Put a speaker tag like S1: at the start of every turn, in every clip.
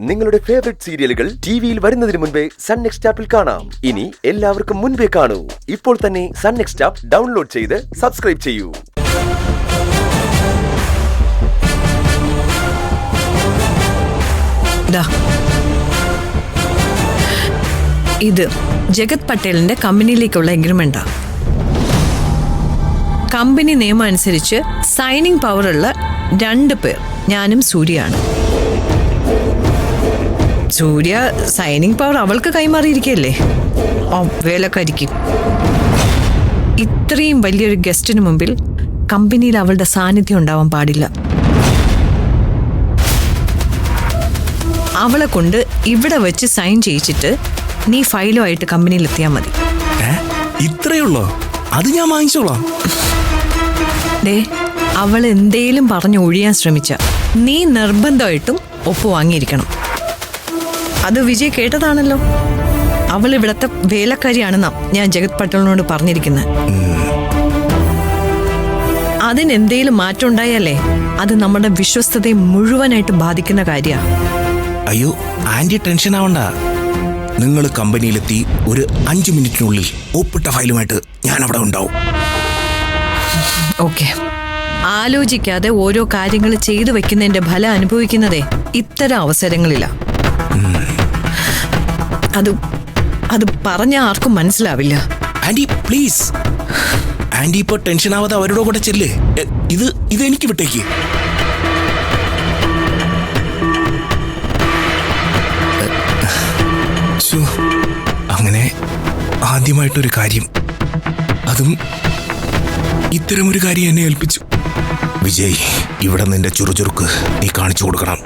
S1: നിങ്ങളുടെ ഫേവറേറ്റ് സീരിയലുകൾ ടിവിയിൽ വരുന്നതിന് മുൻപേ സൺ നെക്സ്റ്റ് ആപ്പിൽ കാണാം. ഇനി എല്ലാവർക്കും മുൻപേ കാണൂ. ഇപ്പോൾ തന്നെ സൺ നെക്സ്റ്റ് ആപ്പ് ഡൗൺലോഡ് ചെയ്ത് സബ്സ്ക്രൈബ് ചെയ്യൂ.
S2: ഇത് ജഗത് പട്ടേലിന്റെ കമ്പനിയിലേക്കുള്ള എഗ്രിമെന്റാ. കമ്പനി നിയമം അനുസരിച്ച് സൈനിങ് പവറുള്ള 2 പേർ ഞാനും സൂര്യയാണ്. സൂര്യ സൈനിങ് പവർ അവൾക്ക് കൈമാറിയിരിക്കല്ലേ, വേലക്കാരിക്കും. ഇത്രയും വലിയൊരു ഗസ്റ്റിന് മുമ്പിൽ കമ്പനിയിൽ അവളുടെ സാന്നിധ്യം ഉണ്ടാവാൻ പാടില്ല. അവളെ കൊണ്ട് ഇവിടെ വെച്ച് സൈൻ ചെയ്യിച്ചിട്ട് നീ ഫയലുമായിട്ട് കമ്പനിയിൽ എത്തിയാൽ മതി.
S3: ഇത്രയുള്ളോ? അത് ഞാൻ വാങ്ങിച്ചോളാം.
S2: അവൾ എന്തേലും പറഞ്ഞു ഒഴിയാൻ ശ്രമിച്ച നീ നിർബന്ധമായിട്ടും ഒപ്പ് വാങ്ങിയിരിക്കണം. അത് വിജയ് കേട്ടതാണല്ലോ. അവൾ ഇവിടത്തെ വേലക്കാരിയാണെന്നാ ഞാൻ ജഗത് പട്ടേലിനോട് പറഞ്ഞിരിക്കുന്നത്. അതിനെന്തേലും മാറ്റം ഉണ്ടായാലേ അത് നമ്മുടെ വിശ്വസ്തതയെ മുഴുവനായിട്ട് ബാധിക്കുന്ന കാര്യമാണ്.
S3: അയ്യോ ആന്റി, ടെൻഷൻ ആവണ്ട. നിങ്ങൾ കമ്പനിയിലെത്തി ഒരു 5 മിനിറ്റിനുള്ളിൽ ഒപ്പിട്ട ഫയലുമായിട്ട് ഞാൻ അവിടെ ഉണ്ടാവും.
S2: ഓക്കെ. ആലോചിക്കാതെ ഓരോ കാര്യങ്ങൾ ചെയ്തു വെക്കുന്നതിന്റെ ഫലം അനുഭവിക്കുന്നതേ ഇത്തരം അവസരങ്ങളില്ല. അത് പറഞ്ഞ ആർക്കും മനസ്സിലാവില്ല.
S3: ആന്റി പ്ലീസ്, ആന്റി ഇപ്പൊ ടെൻഷൻ ആവാതെ അവരുടെ കൂടെ ചെല്ലേ. ഇത് എനിക്ക് വിട്ടേക്ക്. അങ്ങനെ ആദ്യമായിട്ടൊരു കാര്യം, അതും ഇത്തരമൊരു കാര്യം എന്നെ ഏൽപ്പിച്ചു. വിജയ്, ഇവിടെ നിന്റെ ചുറുചുറുക്ക് നീ കാണിച്ചു കൊടുക്കണം.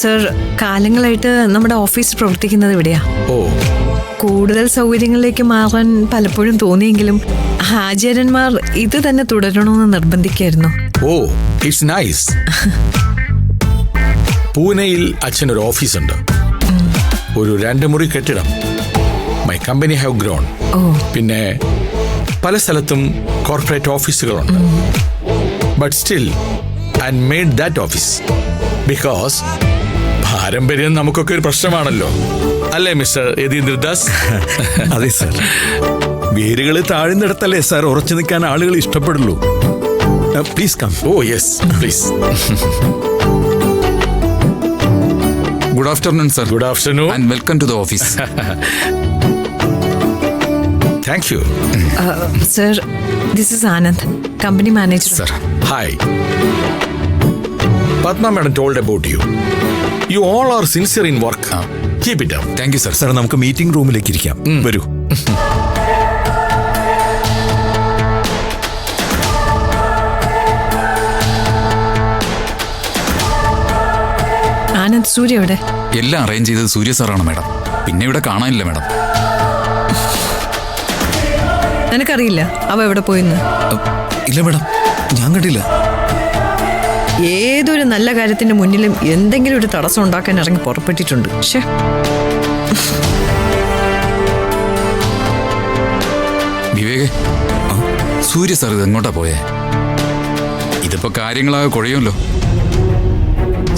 S2: സർ, കാലങ്ങളായിട്ട് നമ്മുടെ ഓഫീസ് പ്രവർത്തിക്കുന്നത് ഇവിടെയാ. കൂടുതൽ സൗകര്യങ്ങളിലേക്ക് മാറാൻ പലപ്പോഴും തോന്നിയെങ്കിലും ആചാര്യന്മാർ ഇത് തന്നെ തുടരണമെന്ന് നിർബന്ധിക്കായിരുന്നു.
S4: It's nice. പൂനെയിൽ അച്ഛനൊരു ഓഫീസുണ്ട്, ഒരു 2 മുറി കെട്ടിടം. My company have grown. പിന്നെ പല സ്ഥലത്തും കോർപ്പറേറ്റ് ഓഫീസുകളുണ്ട്. But still I made that office because പാരമ്പര്യം നമുക്കൊക്കെ ഒരു പ്രശ്നമാണല്ലോ, അല്ലേ മിസ്റ്റർ യതീന്ദ്രദാസ്?
S5: അതെ സാർ, വേരുകൾ താഴ്ന്നിടത്തല്ലേ സാർ ഉറച്ചു നിൽക്കാൻ ആളുകൾ ഇഷ്ടപ്പെടുള്ളൂ. Please come.
S4: Yes please.
S6: Good afternoon, sir.
S4: Good afternoon.
S6: And welcome to the office.
S4: Thank you.
S2: Sir, this is Anand, company manager.
S6: Sir.
S4: Hi. Padma madam told about you. You all are sincere in work. Keep it up.
S6: Thank you, sir.
S5: Sir, നമുക്ക് meeting റൂമിലേക്ക് ഇരിക്കാം. വരൂ.
S2: ആനന്ദ്, സൂര്യ എവിടെ?
S6: എല്ലാം arrange ചെയ്തത് സൂര്യ സാറാണ് madam. പിന്നെ ഇവിടെ കാണാനില്ല മാഡം.
S2: നിനക്കറിയില്ല അവ എവിടെ പോയിന്ന്?
S5: ഇല്ല മാഡം, ഞാൻ കണ്ടില്ല.
S2: ഏതൊരു നല്ല കാര്യത്തിന്റെ മുന്നിലും എന്തെങ്കിലും ഒരു തടസ്സം ഉണ്ടാക്കാൻ ഇറങ്ങി പുറപ്പെട്ടിട്ടുണ്ട്.
S6: വിവേക്, സൂര്യ സാർ ഇത് എങ്ങോട്ടാ പോയേ? ഇതിപ്പോ കാര്യങ്ങളാകെ കുഴയുമല്ലോ.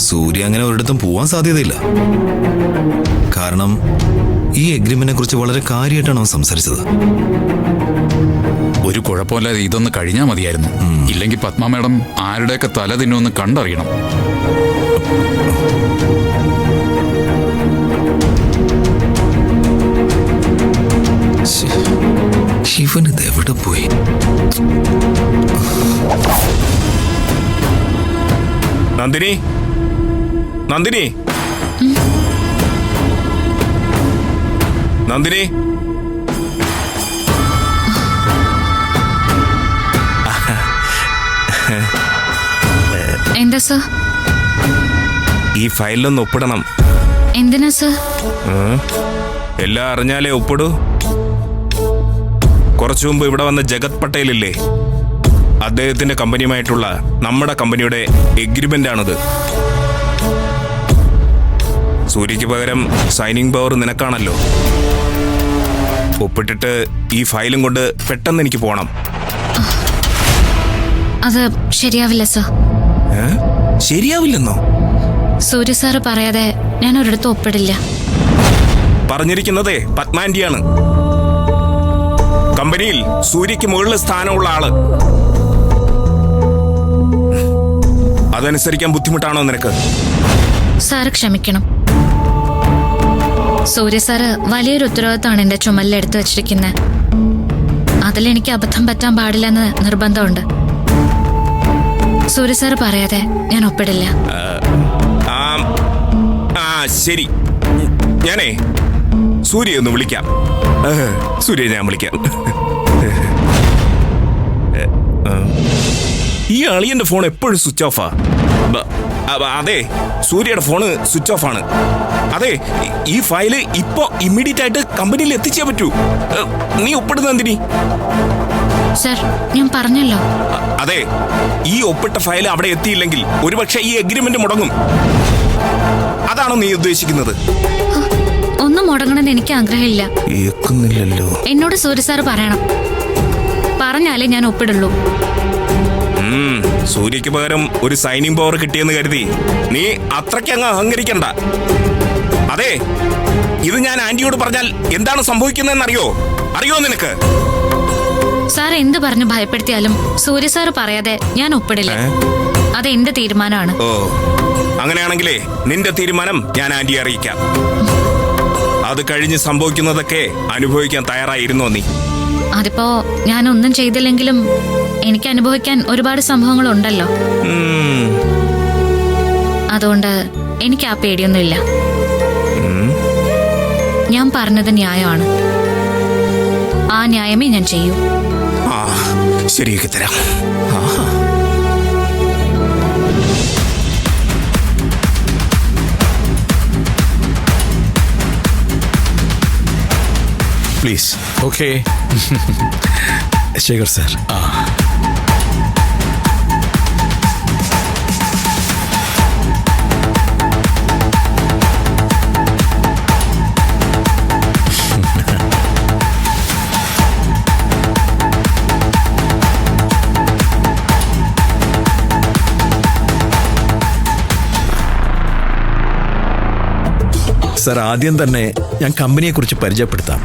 S5: സൂര്യ അങ്ങനെ ഒരിടത്തും പോവാൻ സാധ്യതയില്ല. കാരണം ഈ എഗ്രിമെന്റിനെ കുറിച്ച് വളരെ കാര്യമായിട്ടാണ് അവൻ സംസാരിച്ചത്.
S6: ഒരു കുഴപ്പമില്ലാതെ ഇതൊന്ന് കഴിഞ്ഞാൽ മതിയായിരുന്നു. ഇല്ലെങ്കിൽ പത്മ മാഡം ആരുടെയൊക്കെ തല തിന്നൊന്ന് കണ്ടറിയണം.
S5: ഇവൻ ഇത് എവിടെ പോയി?
S3: നന്ദിനി, നന്ദിനി. നന്ദിനി,
S7: എന്താ സർ?
S3: ഈ ഫയലിലൊന്ന് ഒപ്പിടണം.
S7: എന്തിനാ സർ?
S3: എല്ലാം അറിഞ്ഞാലേ ഒപ്പിടൂ. കുറച്ചു മുമ്പ് ഇവിടെ വന്ന ജഗത് പട്ടേലില്ലേ, അദ്ദേഹത്തിന്റെ കമ്പനിയുമായിട്ടുള്ള നമ്മുടെ കമ്പനിയുടെ എഗ്രിമെന്റ് ആണിത്. സൂര്യക്ക് പകരം സൈനിങ് പവർ നിനക്കാണല്ലോ. ഒപ്പിട്ടിട്ട് ഈ ഫയലും കൊണ്ട് പെട്ടെന്ന് എനിക്ക് പോണം.
S7: അത് ശരിയാവില്ല സർ.
S3: ശരിയാവില്ലെന്നോ?
S7: സൂര്യ സാറ് പറയാതെ ഞാൻ ഒരിടത്തും ഒപ്പിടില്ല.
S3: പറഞ്ഞിരിക്കുന്നതേ പത്മാൻഡിയാണ്, കമ്പനിയിൽ സൂര്യക്ക് മുകളിൽ സ്ഥാനമുള്ള ആള്. അതനുസരിക്കാൻ ബുദ്ധിമുട്ടാണോ നിനക്ക്?
S7: സാറ് ക്ഷമിക്കണം. സൂര്യ സാറ് വലിയൊരു ഉത്തരവാദിത്തമാണ് എന്റെ ചുമലിൽ എടുത്തു വെച്ചിരിക്കുന്നത്. അതിലെനിക്ക് അബദ്ധം പറ്റാൻ പാടില്ലെന്ന് നിർബന്ധമുണ്ട്. സൂര്യ സാറ് പറയാതെ ഞാൻ ഒപ്പിടില്ല.
S3: ശരി, ഞാനേ സൂര്യ ഒന്ന് വിളിക്കാം. സൂര്യ ഞാൻ വിളിക്കാം. ഈ അളിയന്റെ ഫോൺ എപ്പോഴും സ്വിച്ച് ഓഫാ. അതെ, സൂര്യയുടെ ഫോണ് സ്വിച്ച് ഓഫ് ആണ്. അതെ, ഈ ഫയല് ഇപ്പോ ഇമ്മീഡിയറ്റ് ആയിട്ട് കമ്പനിയിൽ എത്തിച്ചേ പറ്റൂ. നീ ഒപ്പിടുന്ന എന്തിനി?
S7: സർ, ഞാൻ പറഞ്ഞല്ലോ.
S3: അതെ, ഈ ഒപ്പിട്ട ഫയൽ അവിടെ എത്തിയില്ലെങ്കിൽ ഒരുപക്ഷെ ഈ എഗ്രിമെന്റ് മുടങ്ങും. അതാണോ നീ ഉദ്ദേശിക്കുന്നത്?
S7: ഒന്നും മുടങ്ങണമെന്ന് എനിക്ക് ആഗ്രഹമില്ല.
S3: കേൾക്കുന്നില്ലല്ലോ.
S7: എന്നോട് സൂര്യ സാറ് പറയണം. പറഞ്ഞാലേ ഞാൻ ഒപ്പിടുള്ളൂ.
S3: സൂര്യക്ക് പകരം ഒരു സൈനിങ് പവർ കിട്ടിയെന്ന് കരുതി നീ അത്രയ്ക്ക് അങ്ങ് അഹങ്കരിക്കണ്ട. അതെ, ഇത് ഞാൻ ആന്റിയോട് പറഞ്ഞാൽ എന്താണ് സംഭവിക്കുന്നതെന്ന് അറിയോ നിനക്ക്?
S7: സാർ എന്ത് പറഞ്ഞ് ഭയപ്പെടുത്തിയാലും സൂര്യ സാറ് പറയാതെ ഞാൻ ഒപ്പിടില്ല. അത് എന്റെ തീരുമാനമാണ്.
S3: ഓ, അങ്ങനെയാണെങ്കിലേ നിന്റെ തീരുമാനം ഞാൻ ആന്റിയെ അറിയിക്കാം. അത് കഴിഞ്ഞ് സംഭവിക്കുന്നതൊക്കെ അനുഭവിക്കാൻ തയ്യാറായിരുന്നോ നീ?
S7: അതിപ്പോ ഞാൻ ഒന്നും ചെയ്തില്ലെങ്കിലും എനിക്ക് അനുഭവിക്കാൻ ഒരുപാട് സംഭവങ്ങളുണ്ടല്ലോ. അതുകൊണ്ട് എനിക്ക് ആ പേടിയൊന്നുമില്ല. ഞാൻ പറഞ്ഞത് ന്യായമാണ്. ആ ന്യായമേ ഞാൻ ചെയ്യൂ.
S3: ശരിയാക്കി തരാം.
S5: Please.
S4: Okay.
S5: Shekhar sir. Sir, ആദ്യം തന്നെ ഞാൻ കമ്പനിയെ കുറിച്ച് പരിചയപ്പെടുത്താം.